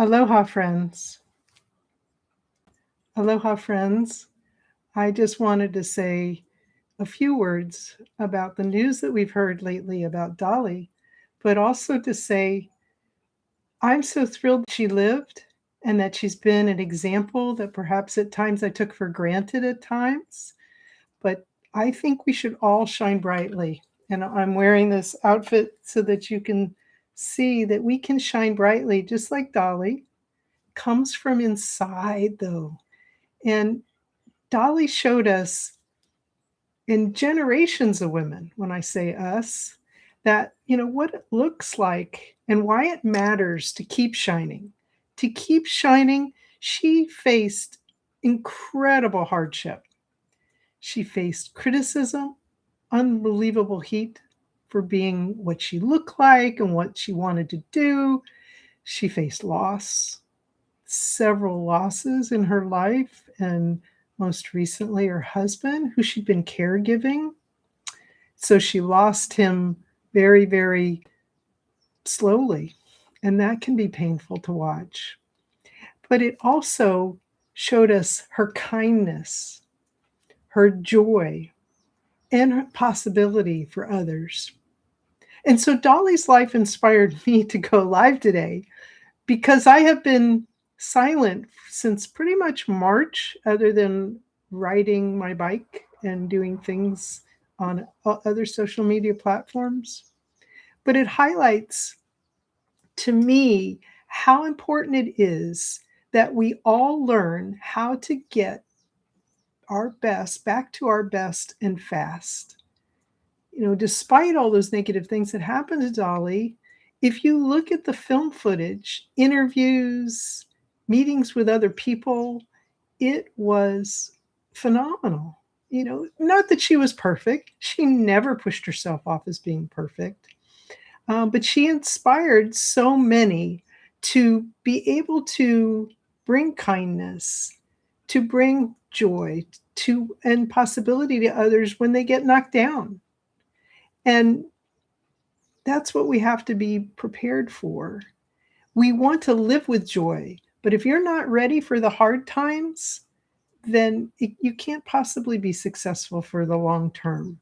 Aloha, friends. Aloha, friends. I just wanted to say a few words about the news that we've heard lately about Dolly, but also to say I'm so thrilled she lived and that she's been an example that perhaps at times I took for granted at times. But I think we should all shine brightly. And I'm wearing this outfit so that you can see that we can shine brightly, just like Dolly. Comes from inside, though. And Dolly showed us in generations of women, when I say us, that, what it looks like and why it matters to keep shining. To keep shining, she faced incredible hardship. She faced criticism, unbelievable heat for being what she looked like and what she wanted to do. She faced loss, several losses in her life, and most recently her husband, who she'd been caregiving. So she lost him very, very slowly, and that can be painful to watch. But it also showed us her kindness, her joy, and her possibility for others. And so Dolly's life inspired me to go live today because I have been silent since pretty much March, other than riding my bike and doing things on other social media platforms. But it highlights to me how important it is that we all learn how to get our best, back to our best and fast. Despite all those negative things that happened to Dolly, if you look at the film footage, interviews, meetings with other people, it was phenomenal. Not that she was perfect. She never pushed herself off as being perfect. But she inspired so many to be able to bring kindness, to bring joy, and possibility to others when they get knocked down. And that's what we have to be prepared for. We want to live with joy, but if you're not ready for the hard times, then you can't possibly be successful for the long term.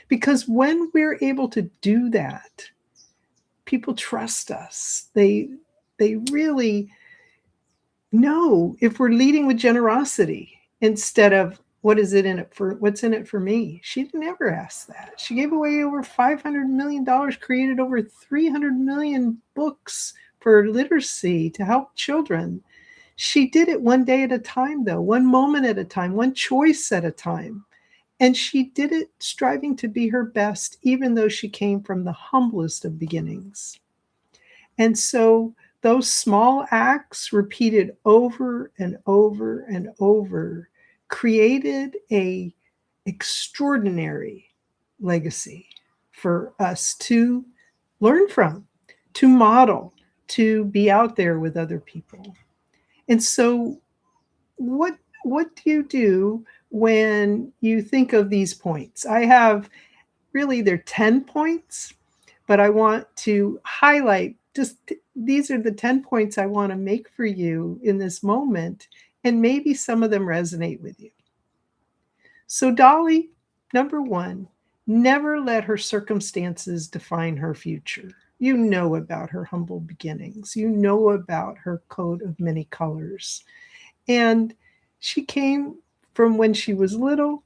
Because when we're able to do that, people trust us. They really know if we're leading with generosity instead of what's in it for me. She never asked that. She gave away over $500 million, created over 300 million books for literacy to help children. She did it one day at a time, though, one moment at a time, one choice at a time. And she did it striving to be her best, even though she came from the humblest of beginnings. And so those small acts repeated over and over and over created a extraordinary legacy for us to learn from, to model, to be out there with other people. And so what do you do when you think of these points? I have really, they're 10 points, but I want to highlight just these are the 10 points I want to make for you in this moment, and maybe some of them resonate with you. So Dolly, number one, never let her circumstances define her future. You know about her humble beginnings. You know about her coat of many colors. And she came from when she was little.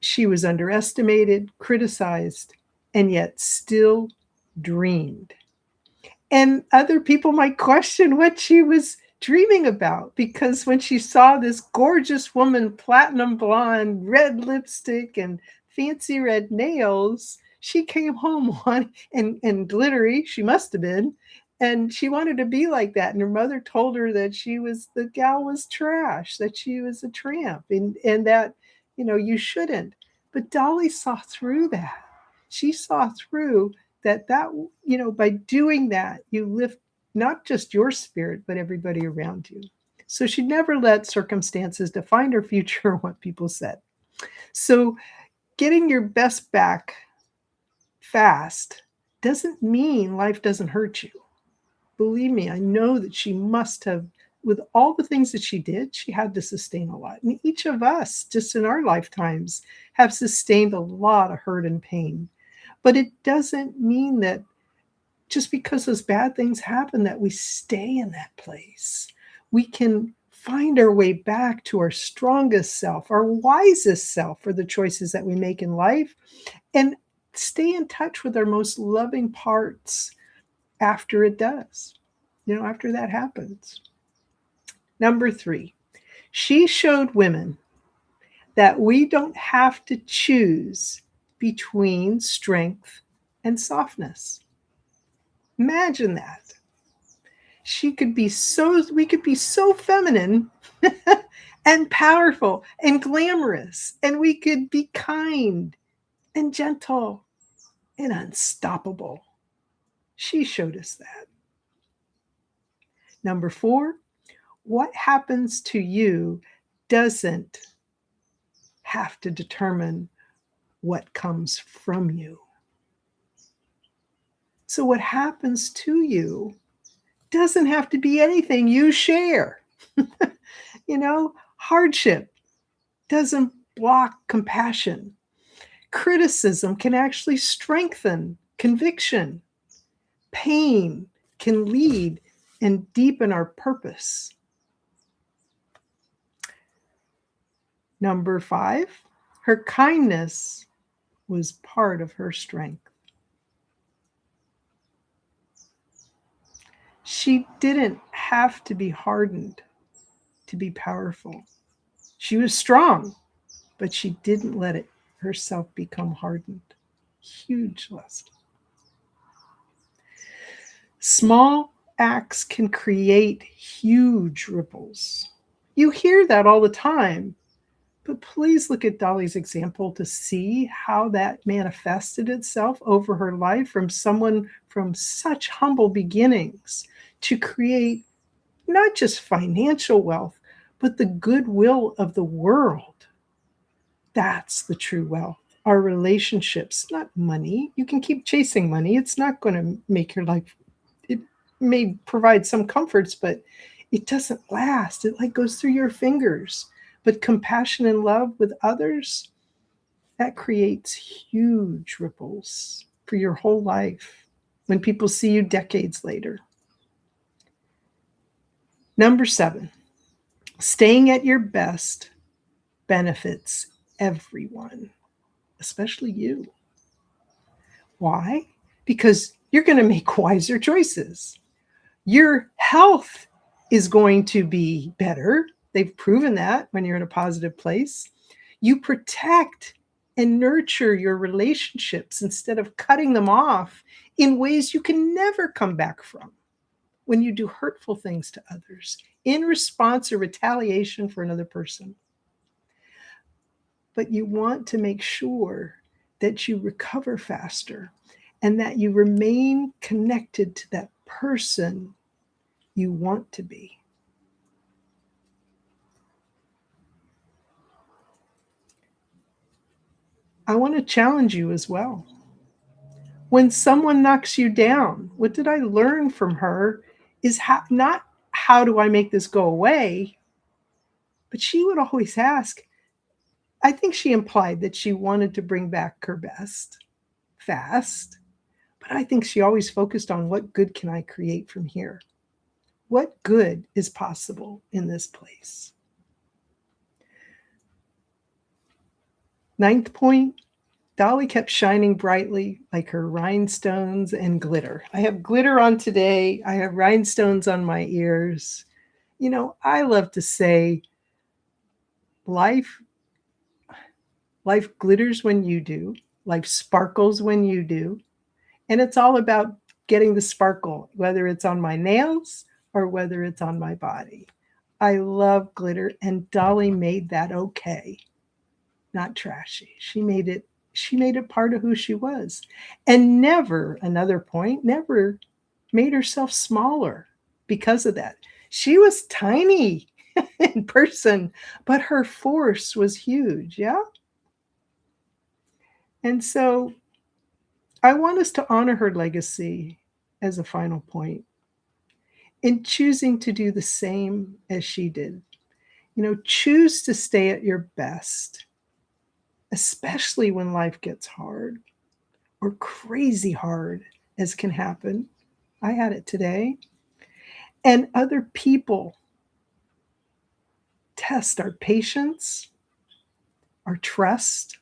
She was underestimated, criticized, and yet still dreamed. And other people might question what she was dreaming about, because when she saw this gorgeous woman, platinum blonde, red lipstick, and fancy red nails, she came home and glittery, she must have been, and she wanted to be like that. And her mother told her that the gal was trash, that she was a tramp, and that, you shouldn't. But Dolly saw through that. She saw through that, by doing that, you lift not just your spirit, but everybody around you. So she never let circumstances define her future or what people said. So getting your best back fast doesn't mean life doesn't hurt you. Believe me, I know that she must have, with all the things that she did, she had to sustain a lot. And each of us, just in our lifetimes, have sustained a lot of hurt and pain. But it doesn't mean that just because those bad things happen that we stay in that place. We can find our way back to our strongest self, our wisest self for the choices that we make in life, and stay in touch with our most loving parts after it does, after that happens. Number 3, she showed women that we don't have to choose between strength and softness. Imagine that. We could be so feminine and powerful and glamorous, and we could be kind and gentle and unstoppable. She showed us that. Number 4, what happens to you doesn't have to determine what comes from you. So what happens to you doesn't have to be anything you share. Hardship doesn't block compassion. Criticism can actually strengthen conviction. Pain can lead and deepen our purpose. Number 5, her kindness was part of her strength. She didn't have to be hardened to be powerful. She was strong, but she didn't let it herself become hardened. Huge lesson. Small acts can create huge ripples. You hear that all the time, but please look at Dolly's example to see how that manifested itself over her life from someone from such humble beginnings to create not just financial wealth, but the goodwill of the world. That's the true wealth. Our relationships, not money. You can keep chasing money. It's not going to make your life, it may provide some comforts, but it doesn't last. It goes through your fingers. But compassion and love with others, that creates huge ripples for your whole life when people see you decades later. Number 7, staying at your best benefits everyone, especially you. Why? Because you're going to make wiser choices. Your health is going to be better. They've proven that when you're in a positive place. You protect and nurture your relationships instead of cutting them off in ways you can never come back from when you do hurtful things to others in response or retaliation for another person. But you want to make sure that you recover faster and that you remain connected to that person you want to be. I want to challenge you as well. When someone knocks you down, what did I learn from her is not how do I make this go away, but she would always ask, I think she implied that she wanted to bring back her best fast, but I think she always focused on what good can I create from here? What good is possible in this place? 9th point, Dolly kept shining brightly like her rhinestones and glitter. I have glitter on today. I have rhinestones on my ears. I love to say life glitters when you do. Life sparkles when you do. And it's all about getting the sparkle, whether it's on my nails or whether it's on my body. I love glitter, and Dolly made that okay, not trashy. She made it part of who she was. And never, another point, never made herself smaller because of that. She was tiny in person, but her force was huge, yeah? And so I want us to honor her legacy as a final point. in choosing to do the same as she did. Choose to stay at your best, especially when life gets hard or crazy hard, as can happen. I had it today. And other people test our patience, our trust,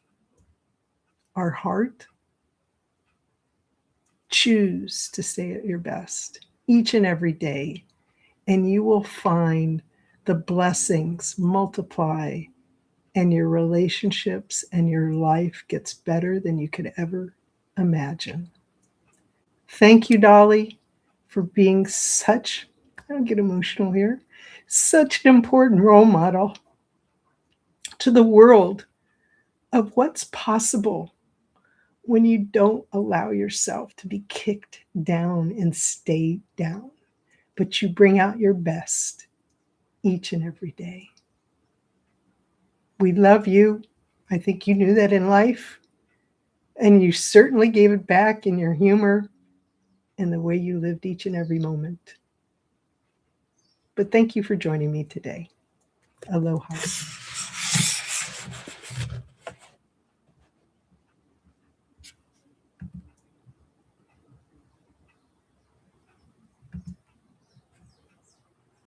our heart. Choose to stay at your best each and every day, and you will find the blessings multiply, and your relationships and your life gets better than you could ever imagine. Thank you, Dolly, for being such, I don't get emotional here, such an important role model to the world of what's possible when you don't allow yourself to be kicked down and stay down, but you bring out your best each and every day. We love you. I think you knew that in life, and you certainly gave it back in your humor and the way you lived each and every moment. But thank you for joining me today. Aloha.